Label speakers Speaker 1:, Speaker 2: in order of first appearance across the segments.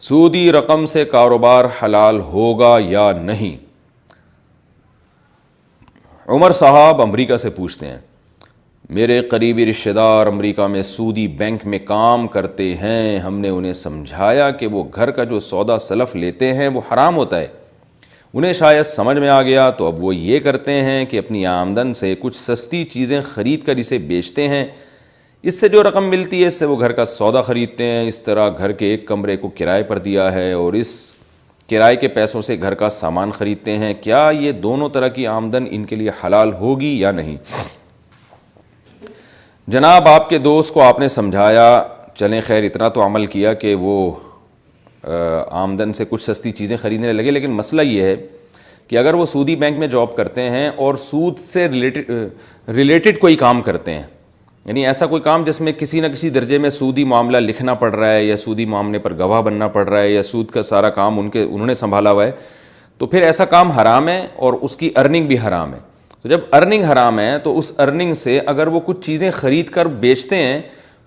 Speaker 1: سودی رقم سے کاروبار حلال ہوگا یا نہیں؟ عمر صاحب امریکہ سے پوچھتے ہیں، میرے قریبی رشتہ دار امریکہ میں سودی بینک میں کام کرتے ہیں، ہم نے انہیں سمجھایا کہ وہ گھر کا جو سودا سلف لیتے ہیں وہ حرام ہوتا ہے، انہیں شاید سمجھ میں آ گیا تو اب وہ یہ کرتے ہیں کہ اپنی آمدن سے کچھ سستی چیزیں خرید کر اسے بیچتے ہیں، اس سے جو رقم ملتی ہے اس سے وہ گھر کا سودا خریدتے ہیں، اس طرح گھر کے ایک کمرے کو کرائے پر دیا ہے اور اس کرائے کے پیسوں سے گھر کا سامان خریدتے ہیں، کیا یہ دونوں طرح کی آمدن ان کے لیے حلال ہوگی یا نہیں؟ جناب آپ کے دوست کو آپ نے سمجھایا، چلیں خیر اتنا تو عمل کیا کہ وہ آمدن سے کچھ سستی چیزیں خریدنے لگے، لیکن مسئلہ یہ ہے کہ اگر وہ سودی بینک میں جاب کرتے ہیں اور سود سے ریلیٹڈ کوئی کام کرتے ہیں، یعنی ایسا کوئی کام جس میں کسی نہ کسی درجے میں سودی معاملہ لکھنا پڑ رہا ہے یا سودی معاملے پر گواہ بننا پڑ رہا ہے یا سود کا سارا کام انہوں نے سنبھالا ہوا ہے، تو پھر ایسا کام حرام ہے اور اس کی ارننگ بھی حرام ہے۔ تو جب ارننگ حرام ہے تو اس ارننگ سے اگر وہ کچھ چیزیں خرید کر بیچتے ہیں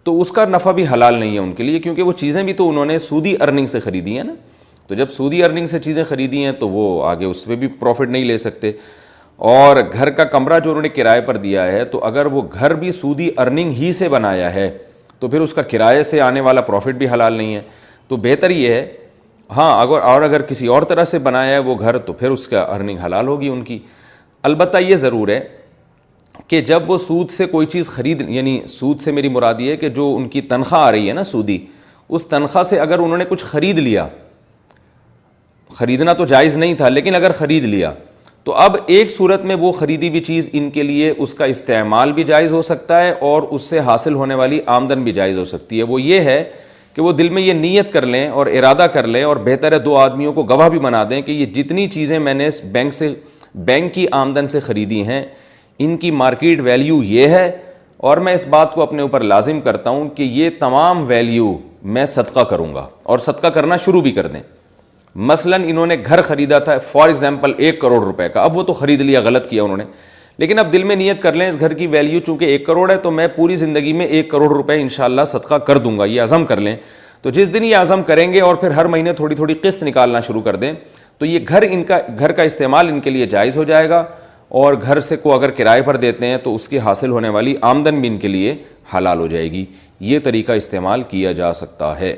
Speaker 1: تو اس کا نفع بھی حلال نہیں ہے ان کے لیے، کیونکہ وہ چیزیں بھی تو انہوں نے سودی ارننگ سے خریدی ہیں نا، تو جب سودی ارننگ سے چیزیں خریدی ہیں تو وہ آگے اس پہ بھی پروفٹ نہیں لے سکتے۔ اور گھر کا کمرہ جو انہوں نے کرائے پر دیا ہے تو اگر وہ گھر بھی سودی ارننگ ہی سے بنایا ہے تو پھر اس کا کرائے سے آنے والا پروفٹ بھی حلال نہیں ہے، تو بہتر یہ ہے ہاں اگر کسی اور طرح سے بنایا ہے وہ گھر تو پھر اس کا ارننگ حلال ہوگی ان کی۔ البتہ یہ ضرور ہے کہ جب وہ سود سے کوئی چیز یعنی سود سے میری مراد یہ ہے کہ جو ان کی تنخواہ آ رہی ہے نا سودی، اس تنخواہ سے اگر انہوں نے کچھ خرید لیا، خریدنا تو جائز نہیں تھا لیکن اگر خرید لیا تو اب ایک صورت میں وہ خریدی ہوئی چیز ان کے لیے اس کا استعمال بھی جائز ہو سکتا ہے اور اس سے حاصل ہونے والی آمدن بھی جائز ہو سکتی ہے۔ وہ یہ ہے کہ وہ دل میں یہ نیت کر لیں اور ارادہ کر لیں اور بہتر ہے دو آدمیوں کو گواہ بھی بنا دیں کہ یہ جتنی چیزیں میں نے اس بینک کی آمدن سے خریدی ہیں ان کی مارکیٹ ویلیو یہ ہے اور میں اس بات کو اپنے اوپر لازم کرتا ہوں کہ یہ تمام ویلیو میں صدقہ کروں گا، اور صدقہ کرنا شروع بھی کر دیں۔ مثلا انہوں نے گھر خریدا تھا فار ایگزامپل 1 کروڑ روپے کا، اب وہ تو خرید لیا، غلط کیا انہوں نے، لیکن اب دل میں نیت کر لیں اس گھر کی ویلیو چونکہ 1 کروڑ ہے تو میں پوری زندگی میں 1 کروڑ روپے انشاءاللہ صدقہ کر دوں گا، یہ عزم کر لیں۔ تو جس دن یہ عزم کریں گے اور پھر ہر مہینے تھوڑی تھوڑی قسط نکالنا شروع کر دیں تو یہ گھر کا استعمال ان کے لیے جائز ہو جائے گا، اور گھر سے کو اگر کرائے پر دیتے ہیں تو اس کی حاصل ہونے والی آمدن بھی ان کے لیے حلال ہو جائے گی۔ یہ طریقہ استعمال کیا جا سکتا ہے۔